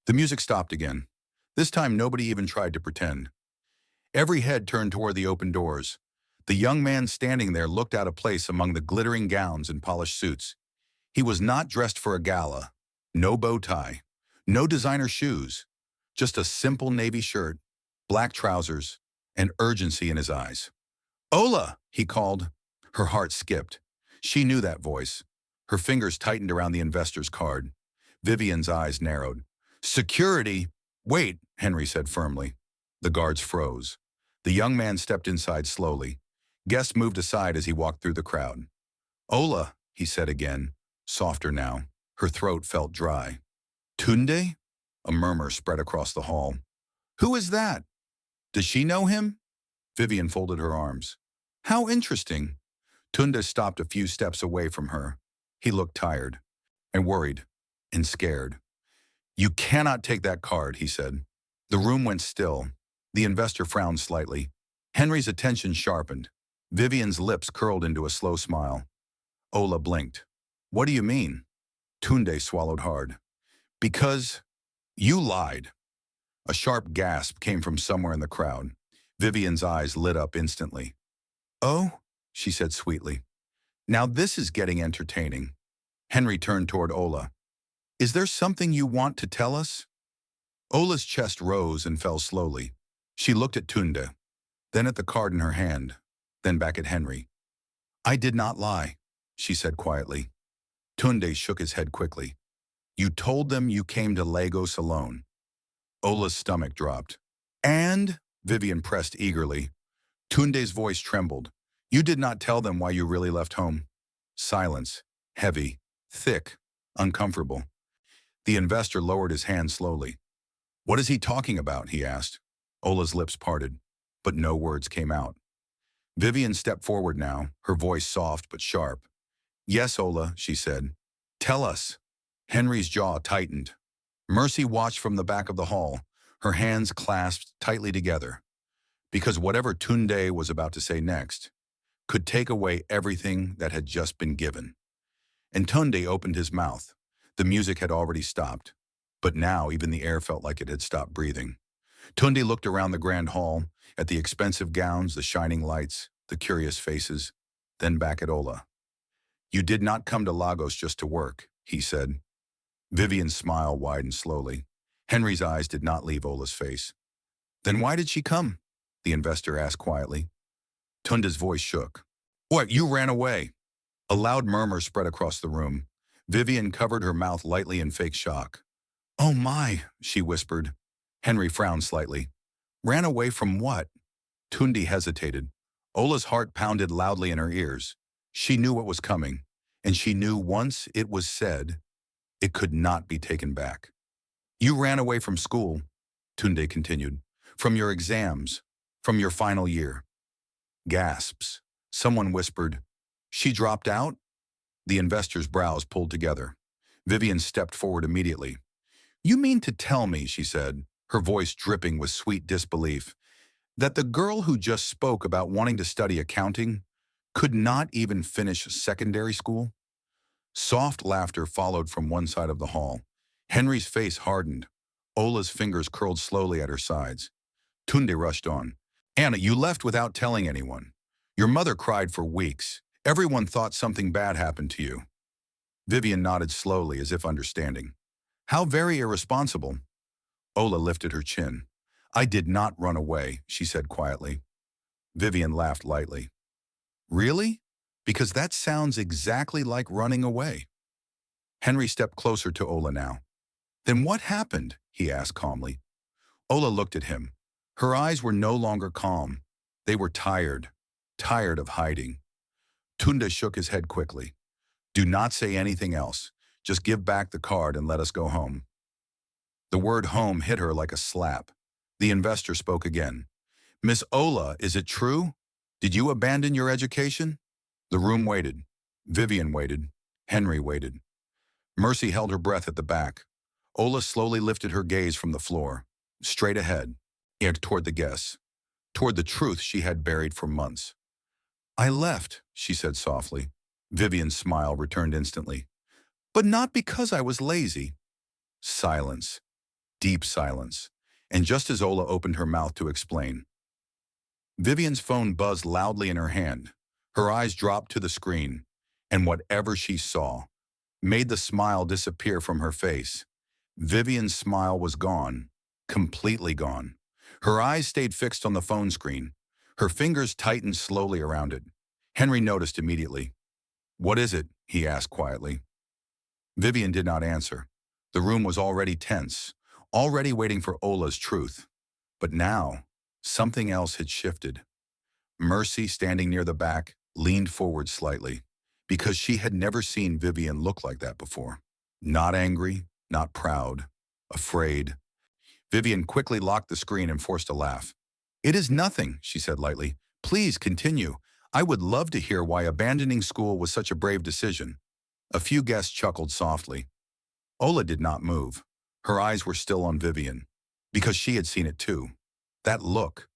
The music stopped again. This time nobody even tried to pretend. Every head turned toward the open doors. The young man standing there looked out of place among the glittering gowns and polished suits. He was not dressed for a gala. No bow tie. No designer shoes. Just a simple navy shirt, black trousers, and urgency in his eyes. "Ola!" he called. Her heart skipped. She knew that voice. Her fingers tightened around the investor's card. Vivian's eyes narrowed. "Security!" "Wait," Henry said firmly. The guards froze. The young man stepped inside slowly. Guests moved aside as he walked through the crowd. "Ola," he said again, softer now. Her throat felt dry. "Tunde?" A murmur spread across the hall. "Who is that? Does she know him?" Vivian folded her arms. "How interesting." Tunde stopped a few steps away from her. He looked tired and worried and scared. "You cannot take that card," he said. The room went still. The investor frowned slightly. Henry's attention sharpened. Vivian's lips curled into a slow smile. Ola blinked. "What do you mean?" Tunde swallowed hard. "Because you lied." A sharp gasp came from somewhere in the crowd. Vivian's eyes lit up instantly. "Oh," she said sweetly. "Now this is getting entertaining." Henry turned toward Ola. "Is there something you want to tell us?" Ola's chest rose and fell slowly. She looked at Tunde, then at the card in her hand, then back at Henry. "I did not lie," she said quietly. Tunde shook his head quickly. "You told them you came to Lagos alone." Ola's stomach dropped. "And?" Vivian pressed eagerly. Tunde's voice trembled. "You did not tell them why you really left home." Silence. Heavy. Thick. Uncomfortable. The investor lowered his hand slowly. "What is he talking about?" he asked. Ola's lips parted, but no words came out. Vivian stepped forward now, her voice soft but sharp. "Yes, Ola," she said. "Tell us." Henry's jaw tightened. Mercy watched from the back of the hall, her hands clasped tightly together. Because whatever Tunde was about to say next could take away everything that had just been given. And Tunde opened his mouth. The music had already stopped, but now even the air felt like it had stopped breathing. Tunde looked around the grand hall, at the expensive gowns, the shining lights, the curious faces, then back at Ola. "You did not come to Lagos just to work," he said. Vivian's smile widened slowly. Henry's eyes did not leave Ola's face. "Then why did she come?" the investor asked quietly. Tunde's voice shook. "What, you ran away?" A loud murmur spread across the room. Vivian covered her mouth lightly in fake shock. "Oh my," she whispered. Henry frowned slightly. "Ran away from what?" Tunde hesitated. Ola's heart pounded loudly in her ears. She knew what was coming, and she knew once it was said, it could not be taken back. "You ran away from school," Tunde continued. "From your exams, from your final year." Gasps. Someone whispered, "She dropped out?" The investor's brows pulled together. Vivian stepped forward immediately. "You mean to tell me," she said, her voice dripping with sweet disbelief, "that the girl who just spoke about wanting to study accounting could not even finish secondary school?" Soft laughter followed from one side of the hall. Henry's face hardened. Ola's fingers curled slowly at her sides. Tunde rushed on. "Anna, you left without telling anyone. Your mother cried for weeks. Everyone thought something bad happened to you." Vivian nodded slowly as if understanding. "How very irresponsible." Ola lifted her chin. "I did not run away," she said quietly. Vivian laughed lightly. "Really? Because that sounds exactly like running away." Henry stepped closer to Ola now. "Then what happened?" he asked calmly. Ola looked at him. Her eyes were no longer calm. They were tired, tired of hiding. Tunde shook his head quickly. "Do not say anything else. Just give back the card and let us go home." The word home hit her like a slap. The investor spoke again. "Miss Ola, is it true? Did you abandon your education?" The room waited. Vivian waited. Henry waited. Mercy held her breath at the back. Ola slowly lifted her gaze from the floor, straight ahead, and toward the guests, toward the truth she had buried for months. "I left," she said softly. Vivian's smile returned instantly. "But not because I was lazy." Silence. Deep silence. And just as Ola opened her mouth to explain, Vivian's phone buzzed loudly in her hand. Her eyes dropped to the screen, and whatever she saw made the smile disappear from her face. Vivian's smile was gone, completely gone. Her eyes stayed fixed on the phone screen. Her fingers tightened slowly around it. Henry noticed immediately. "What is it?" he asked quietly. Vivian did not answer. The room was already tense, already waiting for Ola's truth. But now, something else had shifted. Mercy, standing near the back, leaned forward slightly, because she had never seen Vivian look like that before. Not angry, not proud, afraid. Vivian quickly locked the screen and forced a laugh. "It is nothing," she said lightly. "Please continue. I would love to hear why abandoning school was such a brave decision." A few guests chuckled softly. Ola did not move. Her eyes were still on Vivian, because she had seen it too. That look.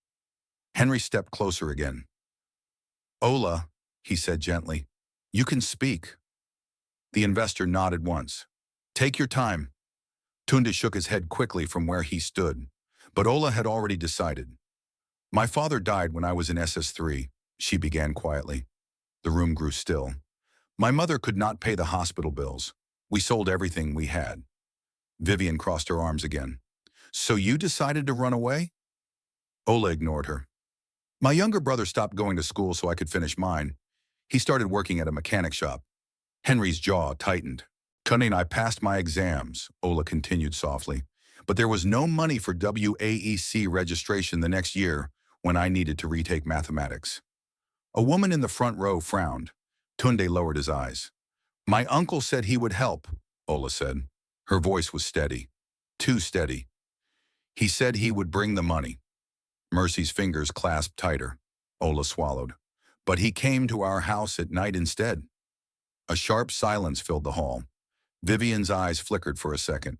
Henry stepped closer again. "Ola," he said gently, "you can speak." The investor nodded once. "Take your time." Tunde shook his head quickly from where he stood, but Ola had already decided. "My father died when I was in SS3, she began quietly. The room grew still. "My mother could not pay the hospital bills. We sold everything we had." Vivian crossed her arms again. "So you decided to run away?" Ola ignored her. "My younger brother stopped going to school so I could finish mine. He started working at a mechanic shop." Henry's jaw tightened. "Cunning, I passed my exams," Ola continued softly. "But there was no money for WAEC registration the next year when I needed to retake mathematics." A woman in the front row frowned. Tunde lowered his eyes. "My uncle said he would help," Ola said. Her voice was steady. Too steady. "He said he would bring the money." Mercy's fingers clasped tighter. Ola swallowed. "But he came to our house at night instead." A sharp silence filled the hall. Vivian's eyes flickered for a second.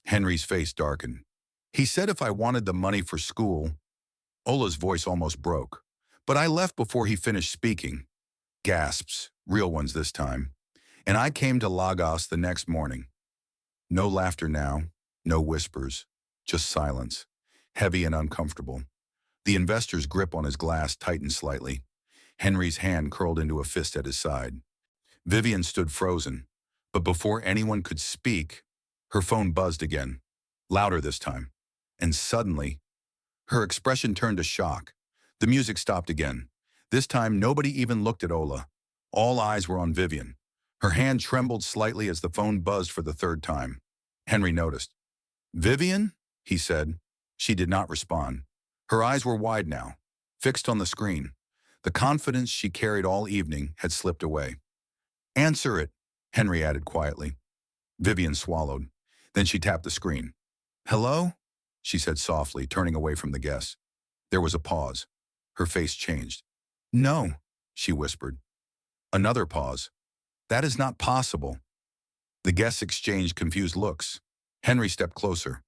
Henry's face darkened. "He said if I wanted the money for school." Ola's voice almost broke. "But I left before he finished speaking." Gasps, real ones this time. "And I came to Lagos the next morning." No laughter now, no whispers, just silence, heavy and uncomfortable. The investor's grip on his glass tightened slightly. Henry's hand curled into a fist at his side. Vivian stood frozen, but before anyone could speak, her phone buzzed again, louder this time. And suddenly, her expression turned to shock. The music stopped again. This time, nobody even looked at Ola. All eyes were on Vivian. Her hand trembled slightly as the phone buzzed for the third time. Henry noticed. "Vivian?" he said. She did not respond. Her eyes were wide now, fixed on the screen. The confidence she carried all evening had slipped away. "Answer it," Henry added quietly. Vivian swallowed. Then she tapped the screen. "Hello?" she said softly, turning away from the guests. There was a pause. Her face changed. "No," she whispered. Another pause. "That is not possible." The guests exchanged confused looks. Henry stepped closer.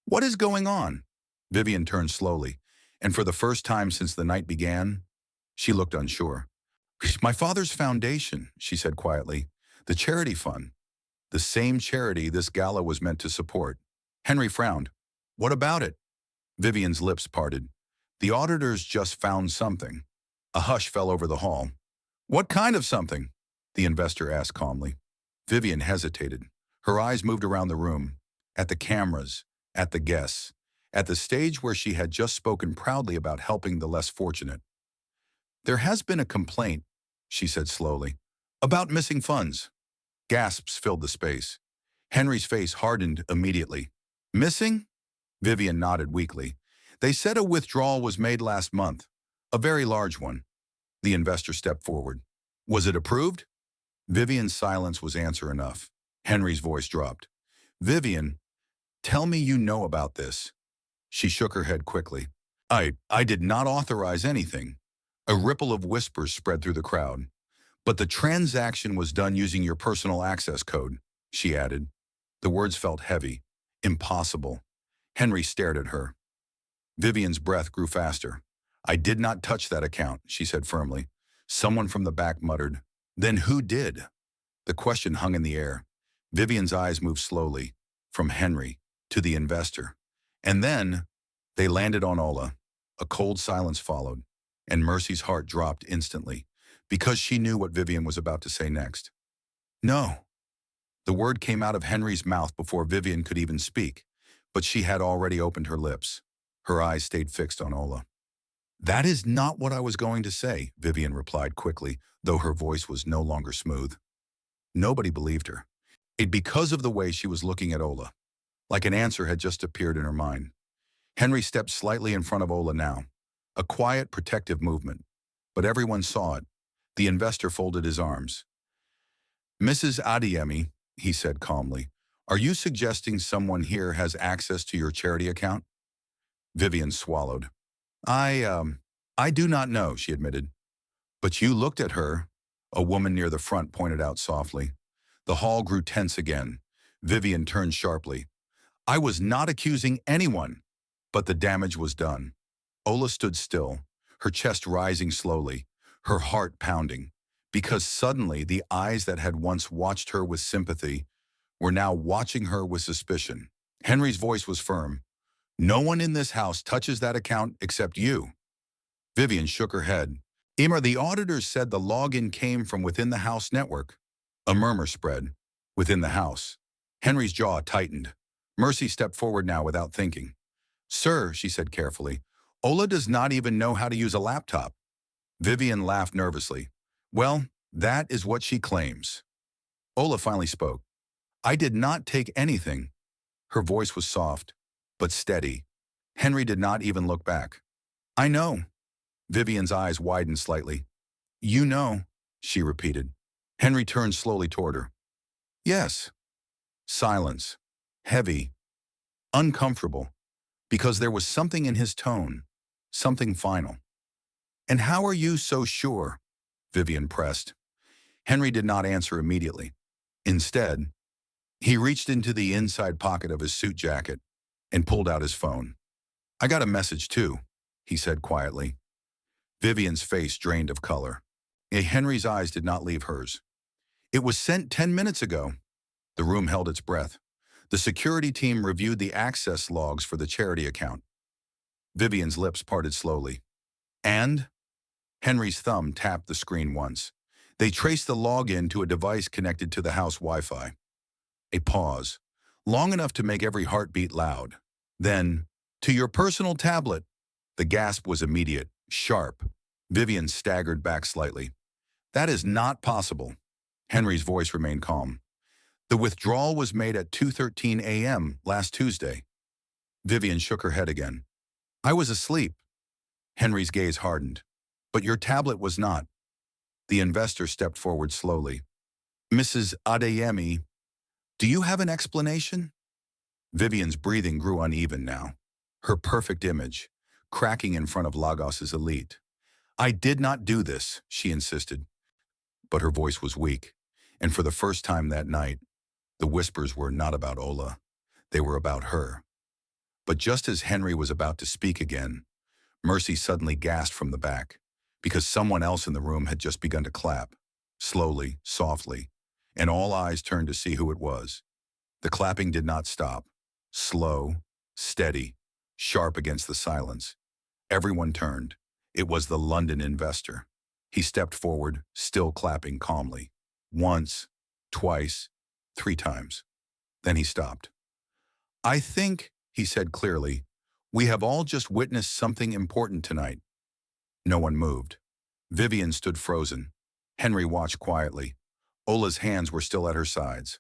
"What is going on?" Vivian turned slowly, and for the first time since the night began, she looked unsure. "My father's foundation," she said quietly. "The charity fund. The same charity this gala was meant to support." Henry frowned. "What about it?" Vivian's lips parted. "The auditors just found something." A hush fell over the hall. "What kind of something?" the investor asked calmly. Vivian hesitated. Her eyes moved around the room, at the cameras, at the guests, at the stage where she had just spoken proudly about helping the less fortunate. "There has been a complaint," she said slowly, "about missing funds." Gasps filled the space. Henry's face hardened immediately. "Missing?" Vivian nodded weakly. "They said a withdrawal was made last month, a very large one." The investor stepped forward. "Was it approved?" Vivian's silence was answer enough. Henry's voice dropped. "Vivian, tell me you know about this." She shook her head quickly. I did not authorize anything." A ripple of whispers spread through the crowd. "But the transaction was done using your personal access code," she added. The words felt heavy, impossible. Henry stared at her. Vivian's breath grew faster. "I did not touch that account," she said firmly. Someone from the back muttered, "Then who did?" The question hung in the air. Vivian's eyes moved slowly, from Henry to the investor. And then they landed on Ola. A cold silence followed, and Mercy's heart dropped instantly because she knew what Vivian was about to say next. No. The word came out of Henry's mouth before Vivian could even speak, but she had already opened her lips. Her eyes stayed fixed on Ola. That is not what I was going to say, Vivian replied quickly, though her voice was no longer smooth. Nobody believed her. Because of the way she was looking at Ola, like an answer had just appeared in her mind. Henry stepped slightly in front of Ola now, a quiet, protective movement. But everyone saw it. The investor folded his arms. Mrs. Adeyemi, he said calmly, are you suggesting someone here has access to your charity account? Vivian swallowed. I do not know, she admitted. But you looked at her, a woman near the front pointed out softly. The hall grew tense again. Vivian turned sharply. I was not accusing anyone, but the damage was done. Ola stood still, her chest rising slowly, her heart pounding, because suddenly the eyes that had once watched her with sympathy were now watching her with suspicion. Henry's voice was firm. No one in this house touches that account except you. Vivian shook her head. The auditors said the login came from within the house network. A murmur spread. Within the house. Henry's jaw tightened. Mercy stepped forward now without thinking. Sir, she said carefully, Ola does not even know how to use a laptop. Vivian laughed nervously. Well, that is what she claims. Ola finally spoke. I did not take anything. Her voice was soft, but steady. Henry did not even look back. I know. Vivian's eyes widened slightly. You know, she repeated. Henry turned slowly toward her. Yes. Silence. Heavy. Uncomfortable. Because there was something in his tone. Something final. And how are you so sure? Vivian pressed. Henry did not answer immediately. Instead, he reached into the inside pocket of his suit jacket and pulled out his phone. I got a message too, he said quietly. Vivian's face drained of color. Henry's eyes did not leave hers. It was sent 10 minutes ago. The room held its breath. The security team reviewed the access logs for the charity account. Vivian's lips parted slowly. And? Henry's thumb tapped the screen once. They traced the login to a device connected to the house Wi-Fi. A pause, long enough to make every heartbeat loud. Then, to your personal tablet. The gasp was immediate, sharp. Vivian staggered back slightly. That is not possible. Henry's voice remained calm. The withdrawal was made at 2:13 a.m. last Tuesday. Vivian shook her head again. I was asleep. Henry's gaze hardened. But your tablet was not. The investor stepped forward slowly. Mrs. Adeyemi, do you have an explanation? Vivian's breathing grew uneven now. Her perfect image, cracking in front of Lagos's elite. I did not do this, she insisted. But her voice was weak, and for the first time that night, the whispers were not about Ola. They were about her. But just as Henry was about to speak again, Mercy suddenly gasped from the back, because someone else in the room had just begun to clap, slowly, softly, and all eyes turned to see who it was. The clapping did not stop. Slow, steady, sharp against the silence. Everyone turned. It was the London investor. He stepped forward, still clapping calmly. Once, twice, 3 times. Then he stopped. I think, he said clearly, we have all just witnessed something important tonight. No one moved. Vivian stood frozen. Henry watched quietly. Ola's hands were still at her sides.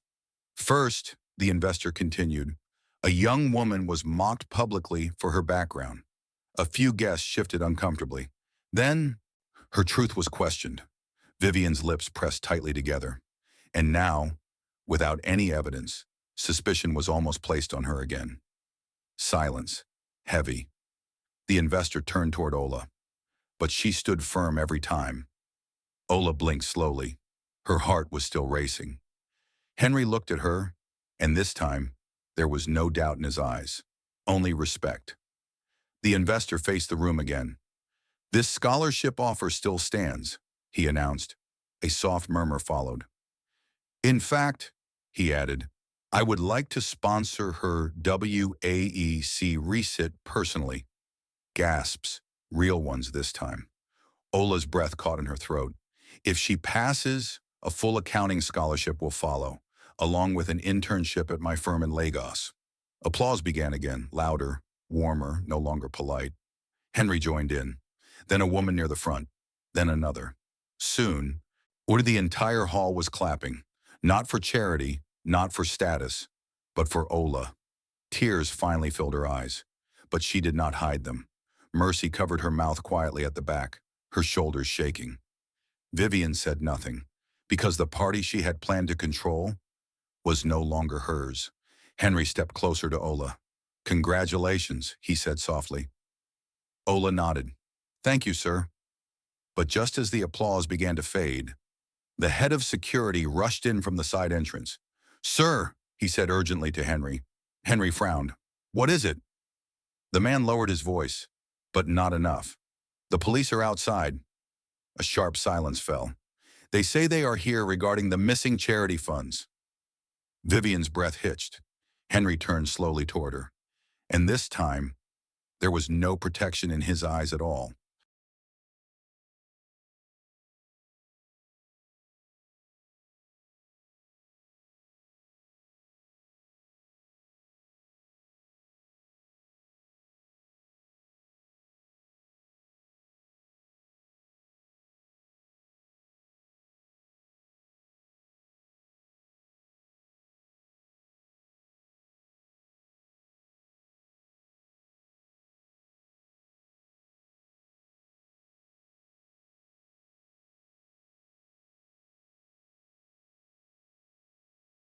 First, the investor continued, a young woman was mocked publicly for her background. A few guests shifted uncomfortably. Then, her truth was questioned. Vivian's lips pressed tightly together. And now, without any evidence, suspicion was almost placed on her again. Silence. Heavy. The investor turned toward Ola. But she stood firm every time. Ola blinked slowly. Her heart was still racing. Henry looked at her, and this time, there was no doubt in his eyes. Only respect. The investor faced the room again. This scholarship offer still stands, he announced. A soft murmur followed. In fact, he added, I would like to sponsor her WAEC resit personally. Gasps, real ones this time. Ola's breath caught in her throat. If she passes, a full accounting scholarship will follow, along with an internship at my firm in Lagos. Applause began again, louder, warmer, no longer polite. Henry joined in. Then a woman near the front. Then another. Soon, the entire hall was clapping. Not for charity, not for status, but for Ola. Tears finally filled her eyes, but she did not hide them. Mercy covered her mouth quietly at the back, her shoulders shaking. Vivian said nothing, because the party she had planned to control was no longer hers. Henry stepped closer to Ola. "Congratulations," he said softly. Ola nodded. "Thank you, sir." But just as the applause began to fade, the head of security rushed in from the side entrance. "Sir," he said urgently to Henry. Henry frowned. "What is it?" The man lowered his voice, but not enough. "The police are outside." A sharp silence fell. "They say they are here regarding the missing charity funds." Vivian's breath hitched. Henry turned slowly toward her. And this time, there was no protection in his eyes at all.